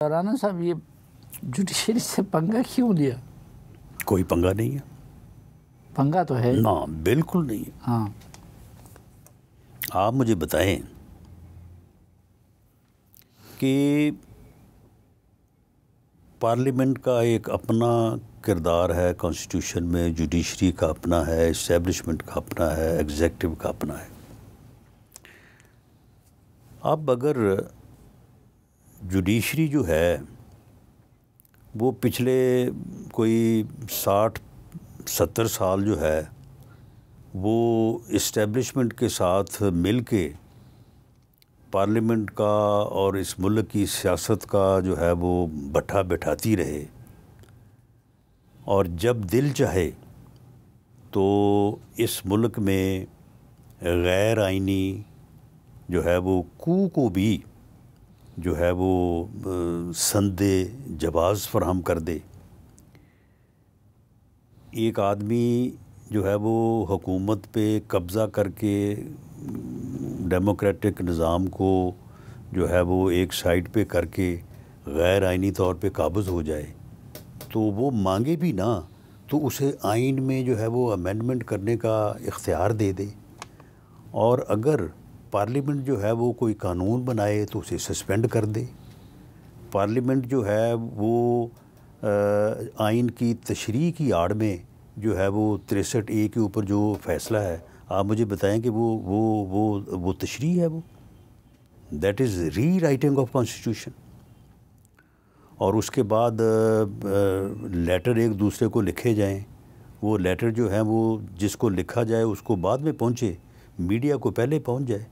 رانا صاحب یہ جوڈیشری سے پنگا کیوں لیا؟ کوئی پنگا نہیں ہے. پنگا تو ہے نا بالکل نہیں ہے. ہاں آپ مجھے بتائیں کہ پارلیمنٹ کا ایک اپنا کردار ہے کانسٹیٹیوشن میں، جوڈیشری کا اپنا ہے، اسٹیبلشمنٹ کا اپنا ہے، ایگزیکٹو کا اپنا ہے. اب اگر جوڈیشری جو ہے وہ پچھلے کوئی 60-70 سال جو ہے وہ اسٹیبلشمنٹ کے ساتھ مل کے پارلیمنٹ کا اور اس ملک کی سیاست کا جو ہے وہ بٹھا بٹھاتی رہے، اور جب دل چاہے تو اس ملک میں غیر آئینی جو ہے وہ کو بھی جو ہے وہ سندِ جواز فراہم کر دے. ایک آدمی جو ہے وہ حکومت پہ قبضہ کر کے ڈیموکریٹک نظام کو جو ہے وہ ایک سائڈ پہ کر کے غیر آئینی طور پہ قابض ہو جائے تو وہ مانگے بھی نہ تو اسے آئین میں جو ہے وہ امینڈمنٹ کرنے کا اختیار دے دے، اور اگر پارلیمنٹ جو ہے وہ کوئی قانون بنائے تو اسے سسپینڈ کر دے. پارلیمنٹ جو ہے وہ آئین کی تشریح کی آڑ میں جو ہے وہ 63A کے اوپر جو فیصلہ ہے، آپ مجھے بتائیں کہ وہ تشریح ہے، وہ that is rewriting of constitution. اور اس کے بعد لیٹر ایک دوسرے کو لکھے جائیں، وہ لیٹر جو ہیں وہ جس کو لکھا جائے اس کو بعد میں پہنچے، میڈیا کو پہلے پہنچ جائے.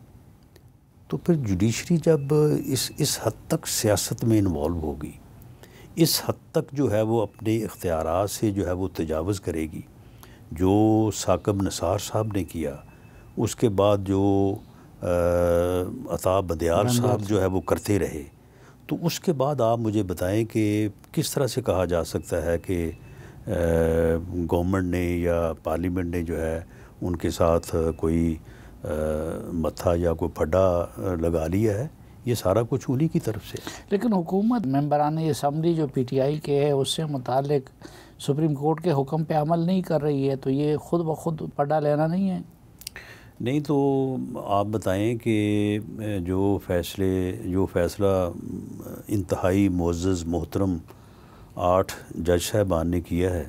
تو پھر جوڈیشری جب اس حد تک سیاست میں انوالو ہوگی، اس حد تک جو ہے وہ اپنے اختیارات سے جو ہے وہ تجاوز کرے گی، جو ثاقب نثار صاحب نے کیا، اس کے بعد جو عطا بندیال صاحب جو ہے وہ کرتے رہے، تو اس کے بعد آپ مجھے بتائیں کہ کس طرح سے کہا جا سکتا ہے کہ گورنمنٹ نے یا پارلیمنٹ نے جو ہے ان کے ساتھ کوئی متھا یا کوئی پھڈا لگا لیا ہے. یہ سارا کچھ انہی کی طرف سے. لیکن حکومت ممبران اسمبلی جو پی ٹی آئی کے ہے اس سے متعلق سپریم کورٹ کے حکم پہ عمل نہیں کر رہی ہے، تو یہ خود بخود پھڈا لینا نہیں ہے؟ نہیں تو آپ بتائیں کہ جو فیصلہ انتہائی معزز محترم 8 جج صاحبان نے کیا ہے،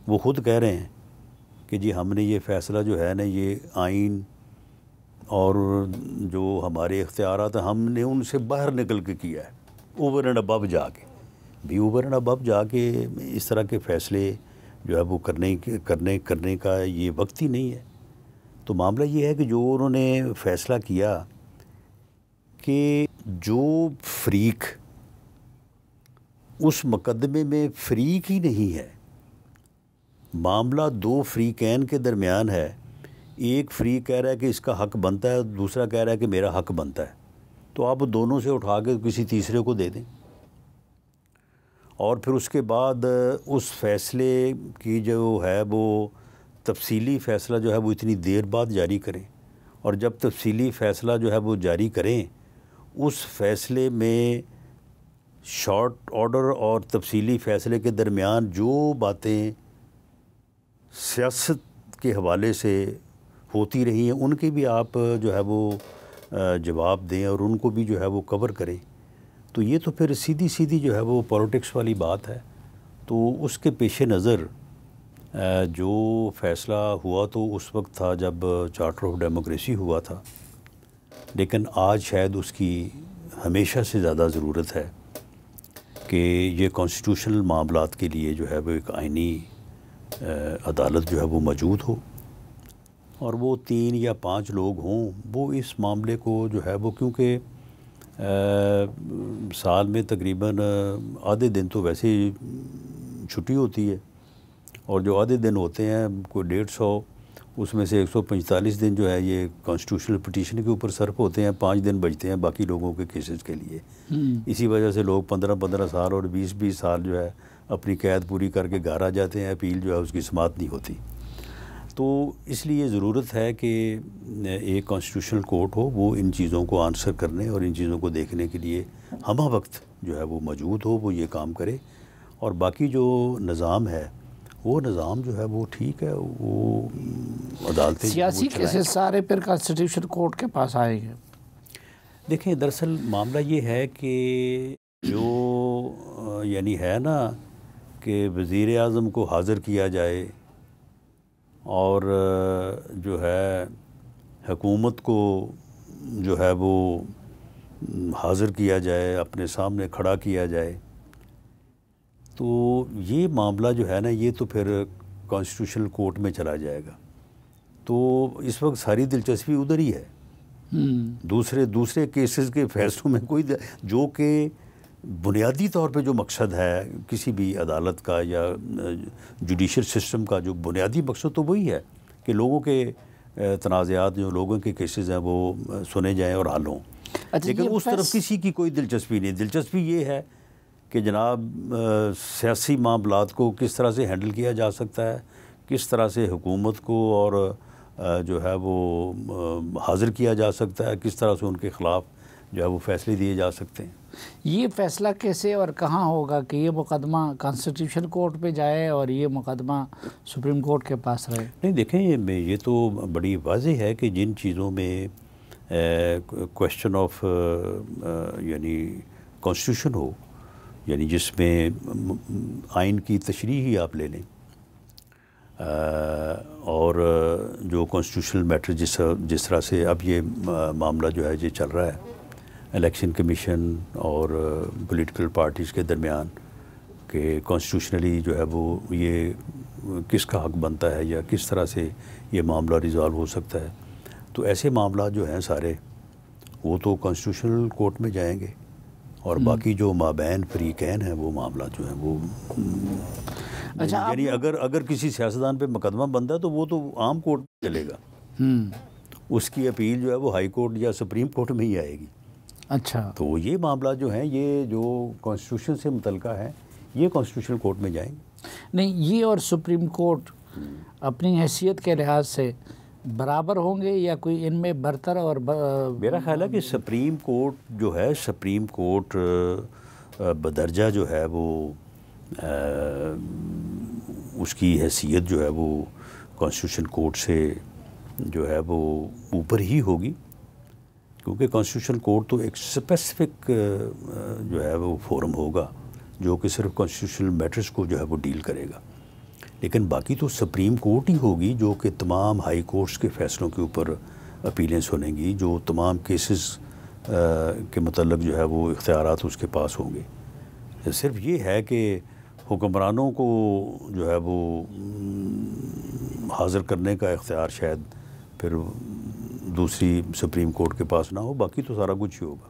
وہ خود کہہ رہے ہیں کہ جی ہم نے یہ فیصلہ جو ہے نا یہ آئین اور جو ہمارے اختیارات ہیں ہم نے ان سے باہر نکل کے کیا ہے، اوور اینڈ ابو جا کے. بھی اوور اینڈ ابو جا کے اس طرح کے فیصلے جو ہے وہ کرنے کا یہ وقت ہی نہیں ہے. تو معاملہ یہ ہے کہ جو انہوں نے فیصلہ کیا کہ جو فریق اس مقدمے میں فریق ہی نہیں ہے، معاملہ 2 فریقین کے درمیان ہے، ایک فریق کہہ رہا ہے کہ اس کا حق بنتا ہے، دوسرا کہہ رہا ہے کہ میرا حق بنتا ہے، تو آپ دونوں سے اٹھا کے کسی تیسرے کو دے دیں، اور پھر اس کے بعد اس فیصلے کی جو ہے وہ تفصیلی فیصلہ جو ہے وہ اتنی دیر بعد جاری کریں، اور جب تفصیلی فیصلہ جو ہے وہ جاری کریں اس فیصلے میں شارٹ آرڈر اور تفصیلی فیصلے کے درمیان جو باتیں سیاست کے حوالے سے ہوتی رہی ہیں ان کے بھی آپ جو ہے وہ جواب دیں اور ان کو بھی جو ہے وہ کور کریں. تو یہ تو پھر سیدھی جو ہے وہ پولیٹکس والی بات ہے. تو اس کے پیش نظر جو فیصلہ ہوا تو اس وقت تھا جب چارٹر آف ڈیموکریسی ہوا تھا، لیکن آج شاید اس کی ہمیشہ سے زیادہ ضرورت ہے کہ یہ کانسٹیٹیوشنل معاملات کے لیے جو ہے وہ ایک آئینی عدالت جو ہے وہ موجود ہو، اور وہ 3 یا 5 لوگ ہوں وہ اس معاملے کو جو ہے وہ، کیونکہ سال میں تقریباً آدھے دن تو ویسے ہی چھٹی ہوتی ہے، اور جو آدھے دن ہوتے ہیں کوئی 150 اس میں سے 145 دن جو ہے یہ کانسٹیٹیوشنل پٹیشن کے اوپر صرف ہوتے ہیں، 5 دن بچتے ہیں باقی لوگوں کے کیسز کے لیے. اسی وجہ سے لوگ 15 سال اور 20 سال جو ہے اپنی قید پوری کر کے گھر آ جاتے ہیں، اپیل جو ہے اس کی سماعت نہیں ہوتی. تو اس لیے ضرورت ہے کہ ایک کانسٹیٹیوشنل کورٹ ہو، وہ ان چیزوں کو آنسر کرنے اور ان چیزوں کو دیکھنے کے لیے ہمہ وقت جو ہے وہ موجود ہو وہ یہ کام کرے، اور باقی جو نظام ہے وہ نظام جو ہے وہ ٹھیک ہے، وہ عدالتیں سیاسی کیسز سارے پھر کانسٹیٹیوشن کورٹ کے پاس آئیں گے؟ دیکھیں دراصل معاملہ یہ ہے کہ جو یعنی ہے نا کہ وزیر اعظم کو حاضر کیا جائے اور جو ہے حکومت کو جو ہے وہ حاضر کیا جائے، اپنے سامنے کھڑا کیا جائے، تو یہ معاملہ جو ہے نا یہ تو پھر کانسٹیٹیوشنل کورٹ میں چلا جائے گا، تو اس وقت ساری دلچسپی ادھر ہی ہے۔ دوسرے کیسز کے فیصلوں میں کوئی جو کہ بنیادی طور پہ جو مقصد ہے کسی بھی عدالت کا یا جوڈیشل سسٹم کا، جو بنیادی مقصد تو وہی ہے کہ لوگوں کے تنازعات، جو لوگوں کے کیسز ہیں وہ سنے جائیں اور حل ہوں، لیکن اس طرف کسی کی کوئی دلچسپی نہیں۔ دلچسپی یہ ہے کہ جناب سیاسی معاملات کو کس طرح سے ہینڈل کیا جا سکتا ہے، کس طرح سے حکومت کو اور جو ہے وہ حاضر کیا جا سکتا ہے، کس طرح سے ان کے خلاف جو ہے وہ فیصلے دیے جا سکتے ہیں۔ یہ فیصلہ کیسے اور کہاں ہوگا کہ یہ مقدمہ کانسٹیٹیوشن کورٹ پہ جائے اور یہ مقدمہ سپریم کورٹ کے پاس رہے؟ نہیں دیکھیں، یہ تو بڑی واضح ہے کہ جن چیزوں میں کویسچن آف یعنی کانسٹیٹیوشن ہو، یعنی جس میں آئین کی تشریح ہی آپ لے لیں، اور جو کانسٹیٹیوشنل میٹر جس طرح سے اب یہ معاملہ جو ہے یہ چل رہا ہے الیکشن کمیشن اور پولیٹیکل پارٹیز کے درمیان کہ کانسٹیٹیوشنلی جو ہے وہ یہ کس کا حق بنتا ہے یا کس طرح سے یہ معاملہ ریزالو ہو سکتا ہے، تو ایسے معاملات جو ہیں سارے وہ تو کانسٹیٹیوشنل کورٹ میں جائیں گے، اور باقی جو مابین فریقین ہیں وہ معاملات جو ہیں وہ یعنی اگر کسی سیاستدان پہ مقدمہ بنتا ہے تو وہ تو عام کورٹ میں چلے گا، اس کی اپیل جو ہے وہ ہائی کورٹ یا سپریم کورٹ میں ہی آئے گی۔ اچھا، تو یہ معاملات جو ہیں یہ جو کانسٹیٹیوشن سے متعلقہ ہے یہ کانسٹیٹیوشنل کورٹ میں جائیں گے۔ نہیں، یہ اور سپریم کورٹ اپنی حیثیت کے لحاظ سے برابر ہوں گے یا کوئی ان میں برتر اور میرا خیال ہے کہ سپریم کورٹ جو ہے، سپریم کورٹ بدرجہ جو ہے وہ اس کی حیثیت جو ہے وہ کانسٹیٹیوشن کورٹ سے جو ہے وہ اوپر ہی ہوگی، کیونکہ کانسٹیٹیوشن کورٹ تو ایک اسپیسیفک جو ہے وہ فورم ہوگا جو کہ صرف کانسٹیٹیوشنل میٹرز کو جو ہے وہ ڈیل کرے گا، لیکن باقی تو سپریم کورٹ ہی ہوگی جو کہ تمام ہائی کورٹس کے فیصلوں کے اوپر اپیلیں سنیں گی، جو تمام کیسز کے متعلق جو ہے وہ اختیارات اس کے پاس ہوں گے۔ صرف یہ ہے کہ حکمرانوں کو جو ہے وہ حاضر کرنے کا اختیار شاید پھر دوسری سپریم کورٹ کے پاس نہ ہو، باقی تو سارا کچھ ہی ہوگا۔